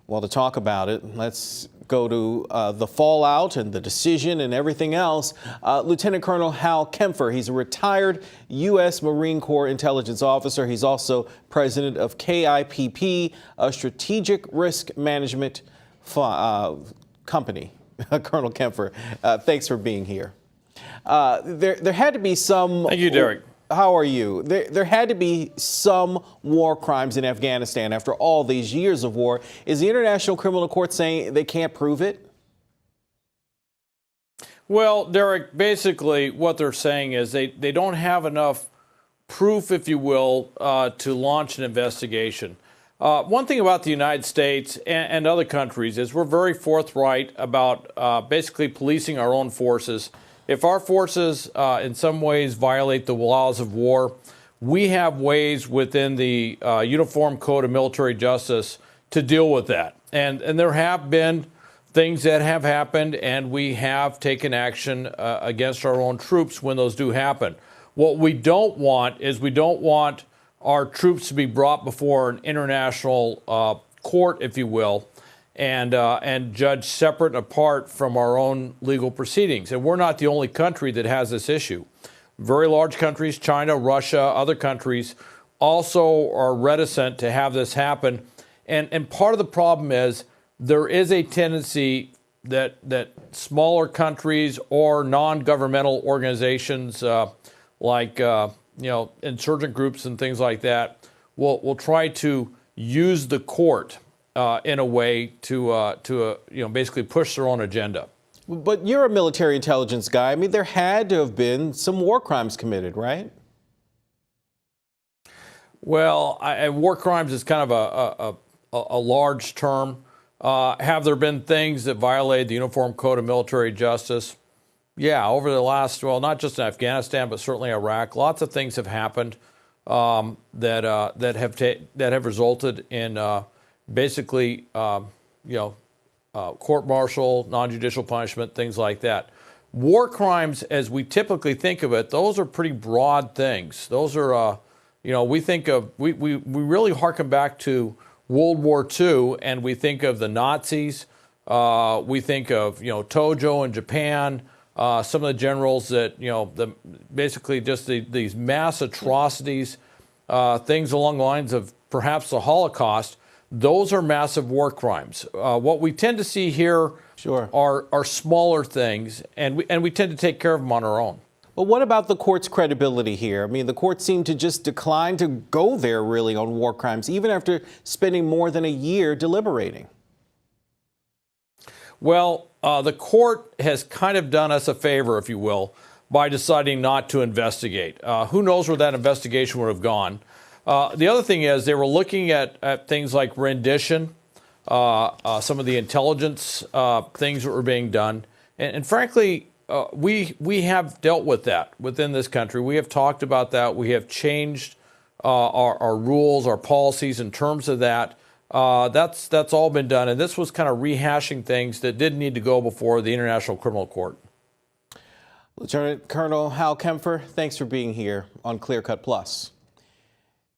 Well, to talk about it, let's go to the fallout and the decision and everything else. Lieutenant Colonel Hal Kempfer, he's a retired U.S. Marine Corps intelligence officer. He's also president of KIPP, a strategic risk management company. Colonel Kempfer, thanks for being here. There had to be some... Thank you, Derek. How are you? There had to be some war crimes in Afghanistan after all these years of war. Is the International Criminal Court saying they can't prove it? Well, Derek, basically what they're saying is they don't have enough proof, if you will, to launch an investigation. One thing about the United States and other countries is we're very forthright about basically policing our own forces. If our forces in some ways violate the laws of war, we have ways within the Uniform Code of Military Justice to deal with that. And there have been things that have happened, and we have taken action against our own troops when those do happen. What we don't want is we don't want our troops to be brought before an international court, if you will, and judged separate and apart from our own legal proceedings. And we're not the only country that has this issue. Very large countries, China, Russia, other countries, also are reticent to have this happen. And part of the problem is there is a tendency that smaller countries or non-governmental organizations like insurgent groups and things like that will try to use the court in a way to basically push their own agenda. But you're a military intelligence guy. I mean, there had to have been some war crimes committed, right? Well, war crimes is kind of a large term. Have there been things that violated the Uniform Code of Military Justice? Yeah, over the last, well, not just in Afghanistan, but certainly Iraq, lots of things have happened that have resulted in basically, court-martial, non-judicial punishment, things like that. War crimes, as we typically think of it, those are pretty broad things. Those are, we think of, we really harken back to World War II, and we think of the Nazis. We think of, Tojo in Japan, some of the generals that, basically just these mass atrocities, things along the lines of perhaps the Holocaust. Those are massive war crimes. What we tend to see here are smaller things, and we tend to take care of them on our own. But what about the court's credibility here? I mean, the court seemed to just decline to go there really on war crimes, even after spending more than a year deliberating. Well, the court has kind of done us a favor, if you will, by deciding not to investigate. Who knows where that investigation would have gone? The other thing is they were looking at things like rendition, some of the intelligence things that were being done. And frankly, we have dealt with that within this country. We have talked about that. We have changed our rules, our policies in terms of that. That's all been done. And this was kind of rehashing things that didn't need to go before the International Criminal Court. Lieutenant Colonel Hal Kempfer, thanks for being here on Clear Cut Plus.